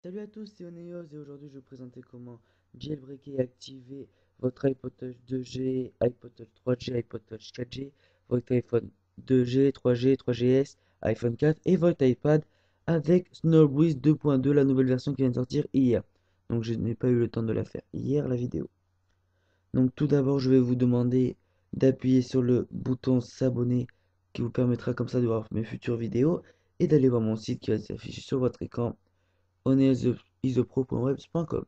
Salut à tous, c'est Oneos et aujourd'hui je vais vous présenter comment jailbreaker et activer votre iPod Touch 2G, iPod Touch 3G, iPod Touch 4G, votre iPhone 2G, 3G, 3GS, iPhone 4 et votre iPad avec Snowbreeze 2.2, la nouvelle version qui vient de sortir hier. Donc je n'ai pas eu le temps de la faire hier la vidéo. Donc tout d'abord je vais vous demander d'appuyer sur le bouton s'abonner qui vous permettra comme ça de voir mes futures vidéos et d'aller voir mon site qui va s'afficher sur votre écran oneisopro.webs.com.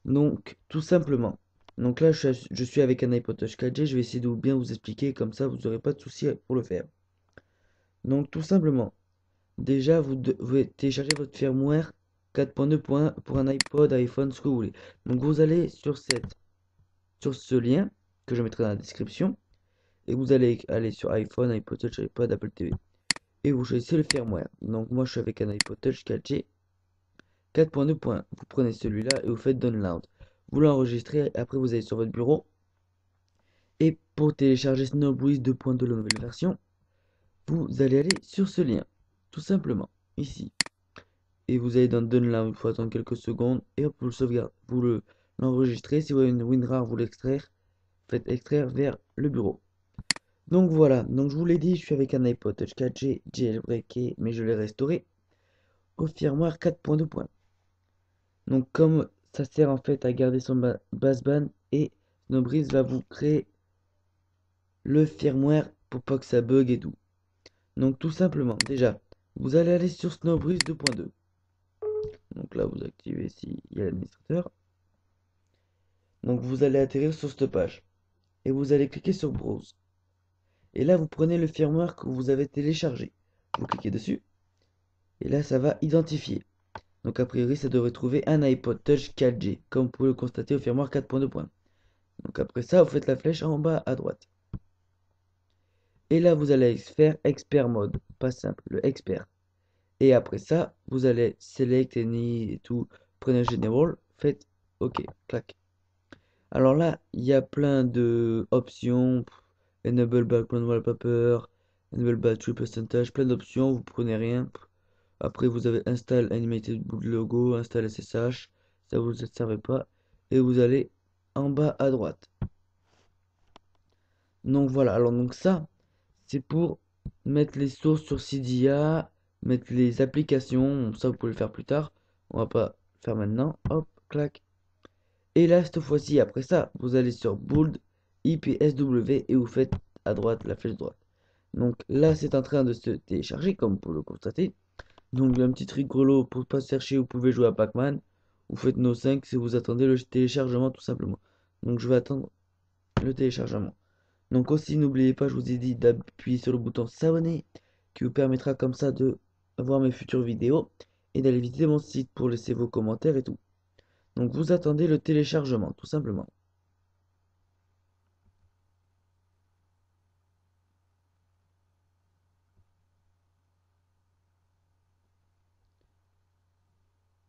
Donc, tout simplement. Donc là, je suis avec un iPod Touch 4G. Je vais essayer de bien vous expliquer. Comme ça, vous n'aurez pas de soucis pour le faire. Donc, tout simplement. Déjà, vous devez télécharger votre firmware 4.2.1 pour un iPod, iPhone, ce que vous voulez. Donc, vous allez sur ce lien que je mettrai dans la description. Et vous allez aller sur iPhone, iPod Touch, iPod, Apple TV. Et vous choisissez le firmware. Donc, moi, je suis avec un iPod Touch 4G. 4.2. Vous prenez celui-là et vous faites download. Vous l'enregistrez, après vous allez sur votre bureau. Et pour télécharger Snowbreeze 2.2, la nouvelle version, vous allez aller sur ce lien. Tout simplement, ici. Et vous allez dans download, il faut attendre quelques secondes. Et hop, vous le sauvegardez, l'enregistrez. Si vous avez une WinRAR, vous l'extraire. Faites extraire vers le bureau. Donc voilà, donc je vous l'ai dit, je suis avec un iPod Touch 4G jailbreaké, mais je l'ai restauré au firmware 4.2. Donc comme ça sert en fait à garder son baseband et Snowbreeze va vous créer le firmware pour pas que ça bug et tout. Donc tout simplement, déjà, vous allez aller sur Snowbreeze 2.2. Donc là, vous activez s'il y a l'administrateur. Donc vous allez atterrir sur cette page. Et vous allez cliquer sur Browse. Et là, vous prenez le firmware que vous avez téléchargé. Vous cliquez dessus. Et là, ça va identifier. Donc a priori, ça devrait trouver un iPod Touch 4G, comme vous pouvez le constater au firmware 4.2. Donc après ça, vous faites la flèche en bas à droite. Et là, vous allez faire expert mode. Pas simple, le expert. Et après ça, vous allez select any et tout. Prenez general, faites OK, clac. Alors là, il y a plein de options. Enable background wallpaper, enable battery percentage, plein d'options. Vous prenez rien. Après, vous avez install animated boot logo, install SSH. Ça vous ne servez pas. Et vous allez en bas à droite. Donc voilà, alors donc ça, c'est pour mettre les sources sur Cydia, mettre les applications, ça vous pouvez le faire plus tard, on va pas le faire maintenant, hop, clac. Et là, cette fois-ci, après ça, vous allez sur Bold, IPSW et vous faites à droite, la flèche droite. Donc là, c'est en train de se télécharger, comme vous pouvez le constater. Donc un petit rigolo, pour pas chercher, vous pouvez jouer à Pac-Man. Vous faites nos 5 si vous attendez le téléchargement tout simplement. Donc je vais attendre le téléchargement. Donc aussi, n'oubliez pas, je vous ai dit d'appuyer sur le bouton s'abonner qui vous permettra comme ça de voir mes futures vidéos et d'aller visiter mon site pour laisser vos commentaires et tout. Donc vous attendez le téléchargement, tout simplement.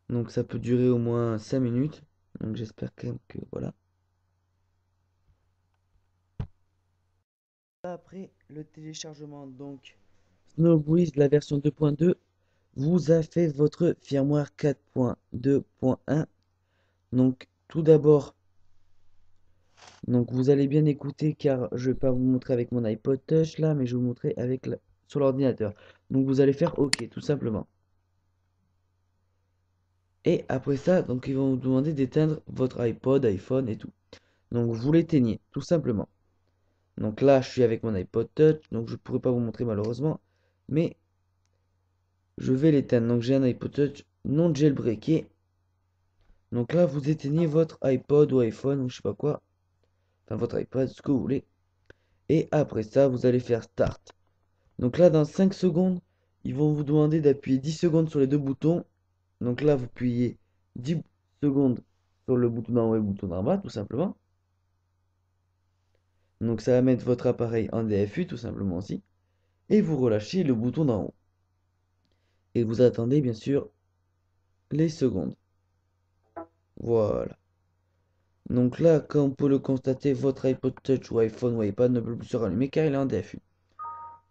Donc ça peut durer au moins 5 minutes. Donc j'espère quand même que voilà. Après le téléchargement, donc Snowbreeze, la version 2.2, vous a fait votre firmware 4.2.1. Donc tout d'abord, donc vous allez bien écouter car je vais pas vous montrer avec mon iPod Touch là, mais je vais vous montrer avec sur l'ordinateur. Donc vous allez faire OK tout simplement. Et après ça, donc ils vont vous demander d'éteindre votre iPod, iPhone et tout. Donc vous l'éteignez tout simplement. Donc là, je suis avec mon iPod Touch, donc je pourrais pas vous montrer malheureusement, mais je vais l'éteindre. Donc j'ai un iPod Touch non jailbreaké. Donc là, vous éteignez votre iPod ou iPhone ou je sais pas quoi, enfin votre iPod, ce que vous voulez. Et après ça, vous allez faire Start. Donc là, dans 5 secondes, ils vont vous demander d'appuyer 10 secondes sur les deux boutons. Donc là, vous appuyez 10 secondes sur le bouton d'en haut et le bouton d'en bas, tout simplement. Donc ça va mettre votre appareil en DFU, tout simplement aussi. Et vous relâchez le bouton d'en haut. Et vous attendez, bien sûr, les secondes. Voilà. Donc là, comme on peut le constater, votre iPod Touch ou iPhone ou iPad ne peut plus se rallumer car il est en DFU.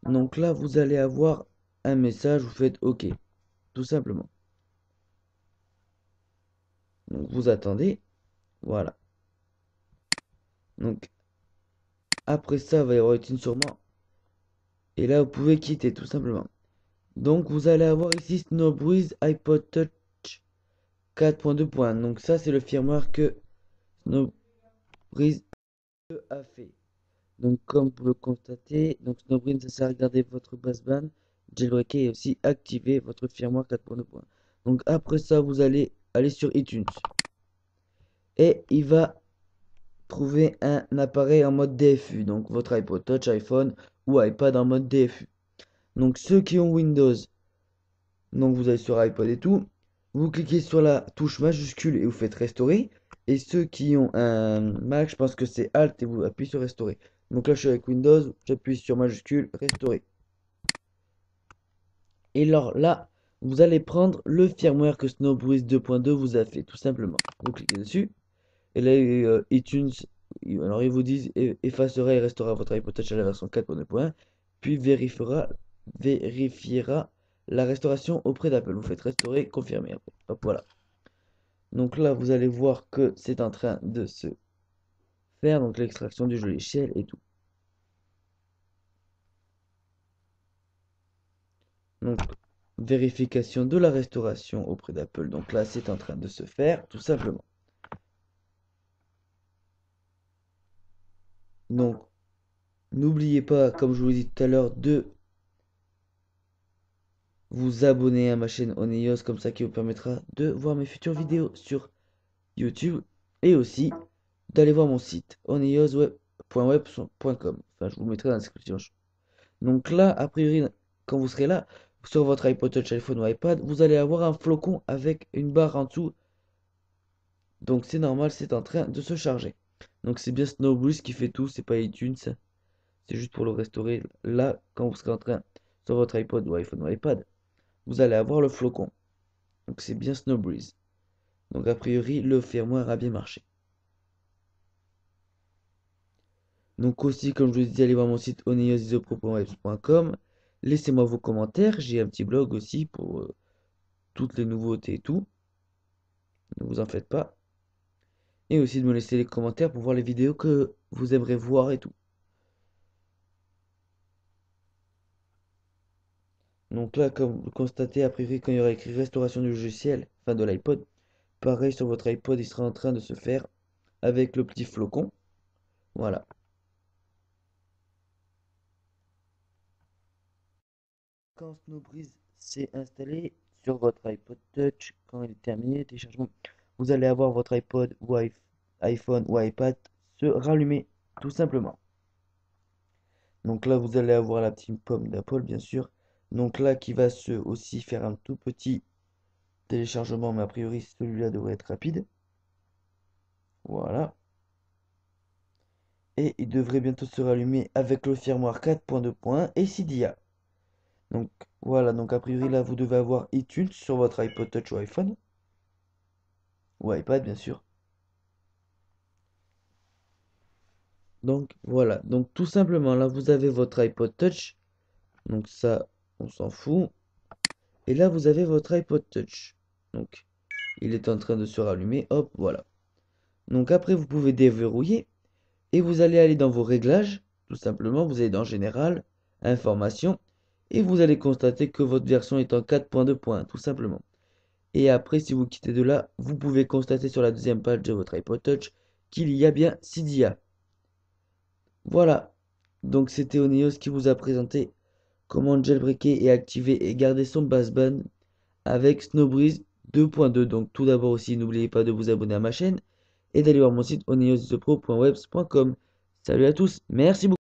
Donc là, vous allez avoir un message, vous faites OK, tout simplement. Donc vous attendez, voilà. Donc après ça, il va y avoir iTunes sûrement. Et là, vous pouvez quitter tout simplement. Donc vous allez avoir ici Snowbreeze iPod Touch 4.2. Donc ça, c'est le firmware que Snowbreeze a fait. Donc comme vous le constatez, donc Snowbreeze ça sert à garder votre baseband, jailbreaker et aussi activer votre firmware 4.2. Donc après ça, vous allez aller sur iTunes. Et il va trouver un appareil en mode DFU. Donc votre iPod Touch, iPhone ou iPad en mode DFU. Donc ceux qui ont Windows, donc vous allez sur iPod et tout, vous cliquez sur la touche majuscule et vous faites restaurer. Et ceux qui ont un Mac, je pense que c'est Alt et vous appuyez sur restaurer. Donc là je suis avec Windows, j'appuie sur majuscule, restaurer. Et alors là, vous allez prendre le firmware que Snowbreeze 2.2 vous a fait, tout simplement. Vous cliquez dessus. Et là, iTunes, alors ils vous disent effacera et restaurera votre iPod Touch à la version 4.2, puis vérifiera la restauration auprès d'Apple. Vous faites restaurer, confirmer après. Hop, voilà. Donc là, vous allez voir que c'est en train de se faire, donc l'extraction du logiciel et tout. Donc, vérification de la restauration auprès d'Apple. Donc là, c'est en train de se faire, tout simplement. Donc, n'oubliez pas, comme je vous l'ai dit tout à l'heure, de vous abonner à ma chaîne Oneos, comme ça qui vous permettra de voir mes futures vidéos sur YouTube et aussi d'aller voir mon site oneosweb.web.com. Enfin, je vous le mettrai dans la description. Donc là, a priori, quand vous serez là, sur votre iPod Touch, iPhone ou iPad, vous allez avoir un flocon avec une barre en dessous. Donc c'est normal, c'est en train de se charger. Donc c'est bien Snowbreeze qui fait tout, c'est pas iTunes. C'est juste pour le restaurer. Là, quand vous serez en train sur votre iPod ou iPhone ou iPad, vous allez avoir le flocon. Donc c'est bien Snowbreeze. Donc a priori, le firmware a bien marché. Donc aussi, comme je vous disais, allez voir mon site oneosisopro.webs.com. Laissez-moi vos commentaires. J'ai un petit blog aussi pour toutes les nouveautés et tout. Ne vous en faites pas. Et aussi de me laisser les commentaires pour voir les vidéos que vous aimerez voir et tout. Donc là, comme vous le constatez, a priori, quand il y aura écrit restauration du logiciel, enfin de l'iPod, pareil sur votre iPod, il sera en train de se faire avec le petit flocon. Voilà. Quand Snowbreeze s'est installé sur votre iPod Touch, quand il est terminé le téléchargement, vous allez avoir votre iPod ou iPhone ou iPad se rallumer tout simplement. Donc là, vous allez avoir la petite pomme d'Apple, bien sûr. Donc là, qui va se aussi faire un tout petit téléchargement, mais a priori, celui-là devrait être rapide. Voilà. Et il devrait bientôt se rallumer avec le firmware 4.2 et CDIA. Donc voilà, donc a priori là vous devez avoir iTunes sur votre iPod Touch ou iPhone. Ou iPad bien sûr. Donc voilà, donc tout simplement là vous avez votre iPod Touch. Donc ça, on s'en fout. Et là vous avez votre iPod Touch. Donc il est en train de se rallumer. Hop, voilà. Donc après vous pouvez déverrouiller. Et vous allez aller dans vos réglages. Tout simplement, vous allez dans Général, Information. Et vous allez constater que votre version est en 4.2. Tout simplement. Et après, si vous quittez de là, vous pouvez constater sur la deuxième page de votre iPod Touch qu'il y a bien Cydia. Voilà. Donc c'était Oneos qui vous a présenté comment jailbreaker et activer et garder son bassband avec Snowbreeze 2.2. Donc tout d'abord aussi, n'oubliez pas de vous abonner à ma chaîne et d'aller voir mon site oneosisopro.webs.com. Salut à tous, merci beaucoup.